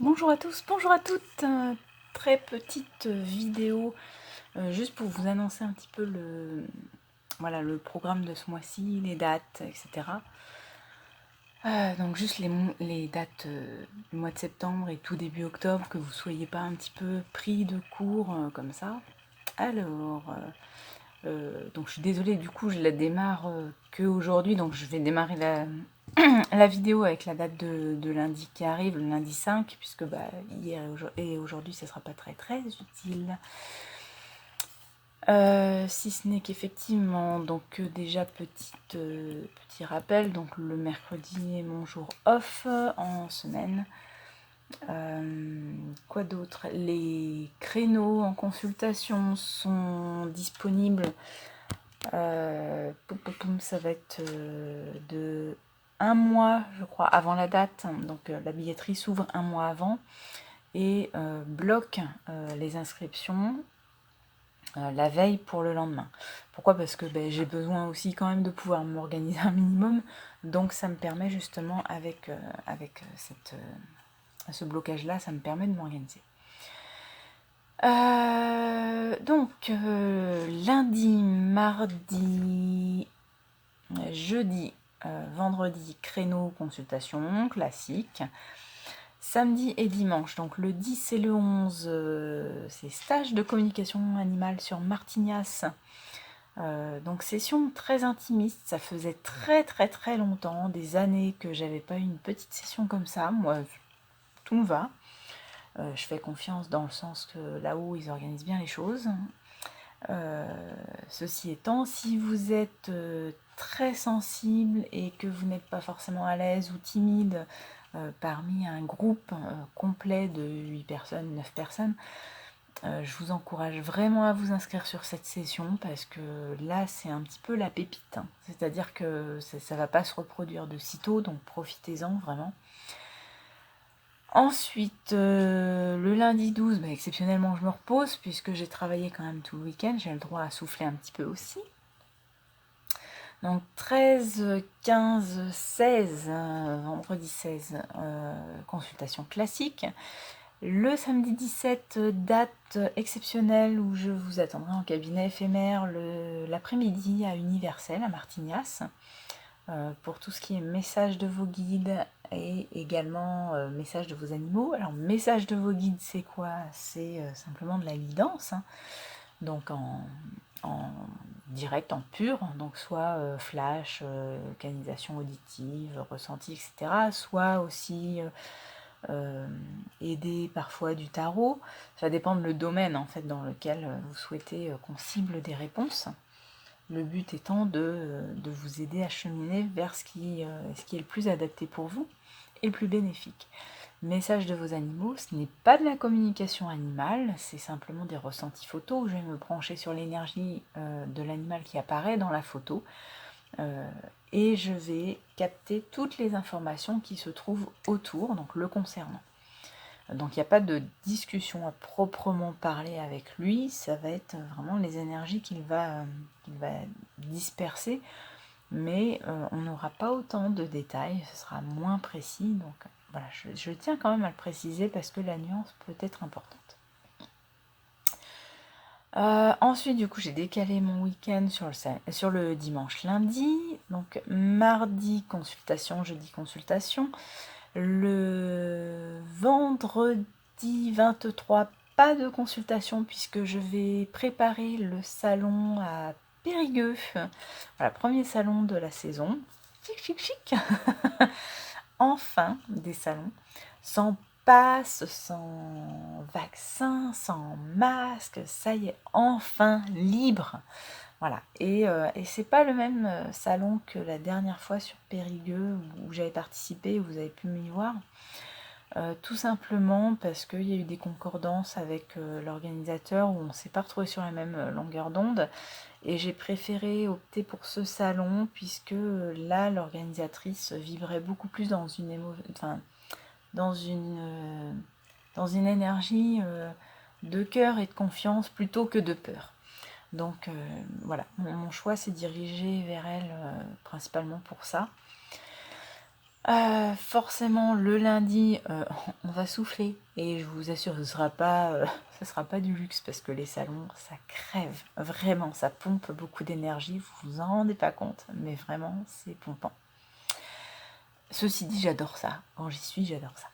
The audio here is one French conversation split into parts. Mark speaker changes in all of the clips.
Speaker 1: Bonjour à tous, bonjour à toutes. Très petite vidéo juste pour vous annoncer un petit peu le programme de ce mois-ci, les dates, etc. Donc juste les dates du mois de septembre et tout début octobre, que vous ne soyez pas un petit peu pris de court comme ça. Alors, donc je suis désolée, du coup je la démarre que aujourd'hui, donc je vais démarrer la vidéo avec la date de lundi qui arrive, le lundi 5, puisque hier et aujourd'hui, ce ne sera pas très très utile. Si ce n'est qu'effectivement, donc déjà petit rappel, donc le mercredi est mon jour off en semaine. Quoi d'autre? Les créneaux en consultation sont disponibles. Ça va être de un mois, je crois, avant la date. Donc la billetterie s'ouvre un mois avant et bloque les inscriptions la veille pour le lendemain. Pourquoi? Parce que j'ai besoin aussi quand même de pouvoir m'organiser un minimum. Donc ça me permet justement avec ce blocage-là, ça me permet de m'organiser. Lundi, mardi, jeudi, vendredi, créneau consultation classique. Samedi et dimanche, donc le 10 et le 11, c'est stage de communication animale sur Martignas. Donc session très intimiste, ça faisait très très très longtemps, des années que j'avais pas eu une petite session comme ça. Moi, tout me va. Je fais confiance dans le sens que là-haut, ils organisent bien les choses. Ceci étant, si vous êtes très sensible et que vous n'êtes pas forcément à l'aise ou timide parmi un groupe complet de 8 personnes, 9 personnes, je vous encourage vraiment à vous inscrire sur cette session parce que là, c'est un petit peu la pépite. C'est-à-dire que ça ne va pas se reproduire de sitôt, donc profitez-en vraiment. Ensuite, le lundi 12, exceptionnellement, je me repose puisque j'ai travaillé quand même tout le week-end. J'ai le droit à souffler un petit peu aussi. Donc 13, 15, 16, vendredi 16, consultation classique. Le samedi 17, date exceptionnelle où je vous attendrai en cabinet éphémère l'après-midi à Universel, à Martignas, pour tout ce qui est message de vos guides et également message de vos animaux. Alors, message de vos guides, c'est quoi? C'est simplement de la guidance, hein. Donc en direct, en pur, donc soit flash, canalisation auditive, ressenti, etc., soit aussi aider parfois du tarot. Ça dépend de le domaine en fait dans lequel vous souhaitez qu'on cible des réponses. Le but étant de vous aider à cheminer vers ce qui est le plus adapté pour vous et le plus bénéfique. Message de vos animaux, ce n'est pas de la communication animale, c'est simplement des ressentis photos. Je vais me brancher sur l'énergie de l'animal qui apparaît dans la photo et je vais capter toutes les informations qui se trouvent autour, donc le concernant. Donc il n'y a pas de discussion à proprement parler avec lui, ça va être vraiment les énergies qu'il va disperser, mais on n'aura pas autant de détails, ce sera moins précis, donc voilà, je tiens quand même à le préciser parce que la nuance peut être importante. Ensuite, du coup, j'ai décalé mon week-end sur le dimanche lundi, donc mardi consultation, jeudi consultation, le vendredi 23, pas de consultation puisque je vais préparer le salon à Périgueux. Voilà, premier salon de la saison. Chic, chic, chic. Enfin, des salons sans passe, sans vaccin, sans masque. Ça y est, enfin libre. Voilà, et c'est pas le même salon que la dernière fois sur Périgueux où j'avais participé, où vous avez pu m'y voir. Tout simplement parce qu'il y a eu des concordances avec l'organisateur où on ne s'est pas retrouvé sur la même longueur d'onde. Et j'ai préféré opter pour ce salon puisque là, l'organisatrice vibrait beaucoup plus dans dans une énergie de cœur et de confiance plutôt que de peur. Donc voilà, mon choix s'est dirigé vers elle principalement pour ça. Forcément, le lundi, on va souffler et je vous assure, ce sera pas du luxe parce que les salons, ça crève, vraiment, ça pompe beaucoup d'énergie, vous vous en rendez pas compte, mais vraiment, c'est pompant. Ceci dit, j'adore ça. Quand j'y suis, j'adore ça.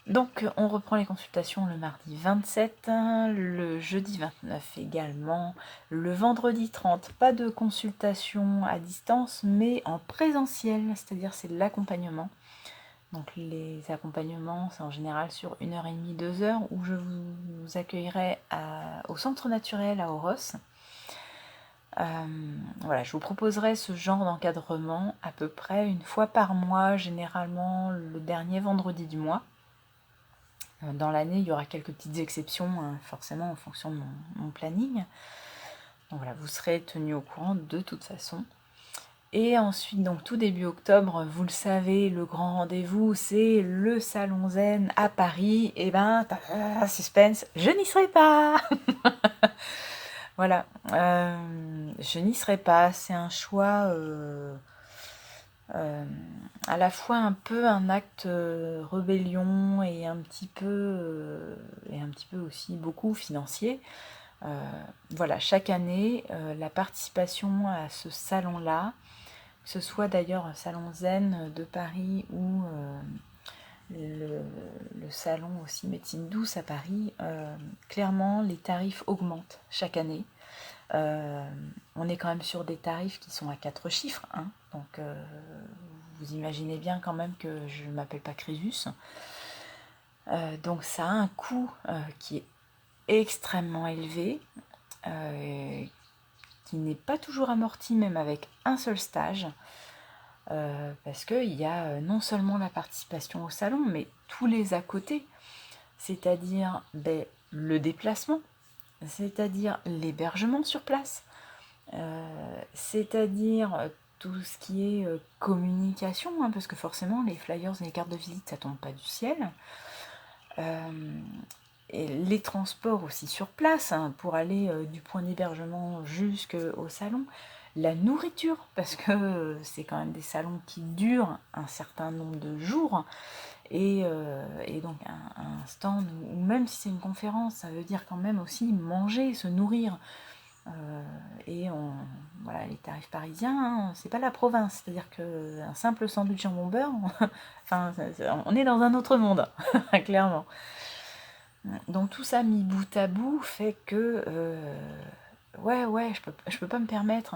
Speaker 1: Donc, on reprend les consultations le mardi 27, le jeudi 29 également, le vendredi 30, pas de consultation à distance, mais en présentiel, c'est-à-dire c'est de l'accompagnement. Donc, les accompagnements, c'est en général sur 1h30, 2h, où je vous accueillerai au centre naturel à Oros. Voilà, je vous proposerai ce genre d'encadrement à peu près une fois par mois, généralement le dernier vendredi du mois. Dans l'année, il y aura quelques petites exceptions, forcément en fonction de mon planning. Donc voilà, vous serez tenu au courant de toute façon. Et ensuite, donc tout début octobre, vous le savez, le grand rendez-vous, c'est le Salon Zen à Paris. Et ben, suspense, je n'y serai pas. Voilà, je n'y serai pas. C'est un choix à la fois un peu un acte rébellion et un petit peu aussi beaucoup financier. Voilà, chaque année, la participation à ce salon-là, que ce soit d'ailleurs un salon zen de Paris ou le salon aussi médecine douce à Paris, clairement les tarifs augmentent chaque année. On est quand même sur des tarifs qui sont à 4 chiffres, hein, donc vous imaginez bien quand même que je ne m'appelle pas Crésus. Donc ça a un coût qui est extrêmement élevé, qui n'est pas toujours amorti même avec un seul stage, parce qu'il y a non seulement la participation au salon, mais tous les à côté, c'est-à-dire le déplacement, c'est-à-dire l'hébergement sur place, c'est-à-dire tout ce qui est communication, hein, parce que forcément les flyers et les cartes de visite ça tombe pas du ciel, et les transports aussi sur place, hein, pour aller du point d'hébergement jusqu'au salon, la nourriture, parce que c'est quand même des salons qui durent un certain nombre de jours, et donc un stand, ou même si c'est une conférence, ça veut dire quand même aussi manger, se nourrir. Et voilà, les tarifs parisiens, hein, c'est pas la province, c'est-à-dire qu'un simple sandwich jambon beurre, enfin, on est dans un autre monde, clairement. Donc tout ça mis bout à bout fait que ouais, je peux pas me permettre,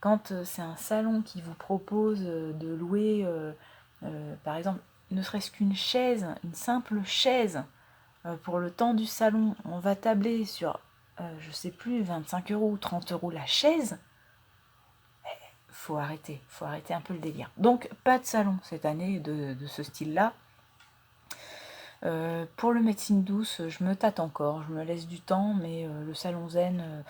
Speaker 1: quand c'est un salon qui vous propose de louer par exemple ne serait-ce qu'une chaise, une simple chaise pour le temps du salon, on va tabler sur je sais plus 25 € ou 30 € la chaise. Faut arrêter un peu le délire. Donc pas de salon cette année de ce style-là. Pour le médecine douce, je me tâte encore, je me laisse du temps, mais le salon zen,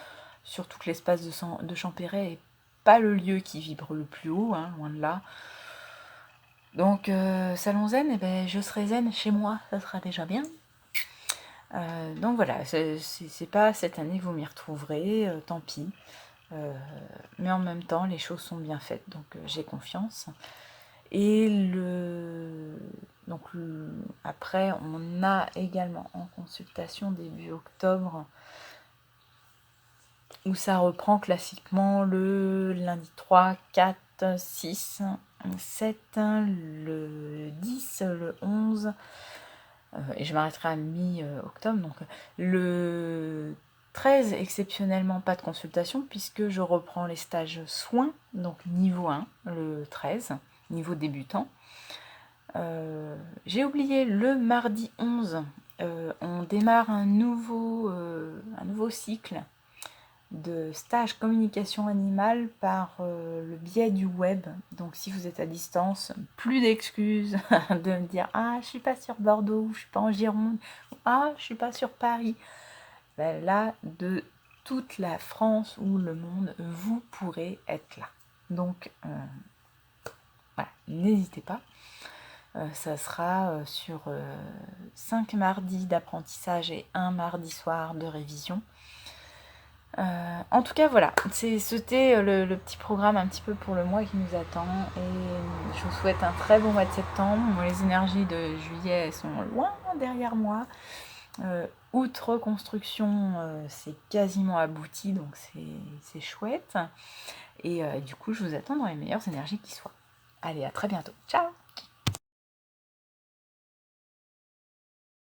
Speaker 1: surtout que l'espace de Champéret est pas le lieu qui vibre le plus haut, hein, loin de là. Donc salon zen, je serai zen chez moi, ça sera déjà bien. Donc voilà, c'est pas cette année que vous m'y retrouverez, tant pis. Mais en même temps, les choses sont bien faites, donc j'ai confiance. Et donc après, on a également en consultation début octobre, où ça reprend classiquement le lundi 3, 4, 6, 7, le 10, le 11, et je m'arrêterai à mi-octobre. Donc le 13, exceptionnellement pas de consultation, puisque je reprends les stages soins, donc niveau 1, le 13, niveau débutant. J'ai oublié, le mardi 11, on démarre un nouveau cycle de stage communication animale par le biais du web. Donc si vous êtes à distance, plus d'excuses de me dire « Ah, je suis pas sur Bordeaux, je suis pas en Gironde, ah, je suis pas sur Paris ». Là, de toute la France ou le monde, vous pourrez être là. Donc, voilà, n'hésitez pas. Ça sera sur 5 mardis d'apprentissage et un mardi soir de révision. En tout cas, voilà, c'était le petit programme un petit peu pour le mois qui nous attend. Et je vous souhaite un très bon mois de septembre. Moi, les énergies de juillet, elles sont loin derrière moi. Outre construction, c'est quasiment abouti, donc c'est chouette. Et du coup, je vous attends dans les meilleures énergies qui soient. Allez, à très bientôt. Ciao!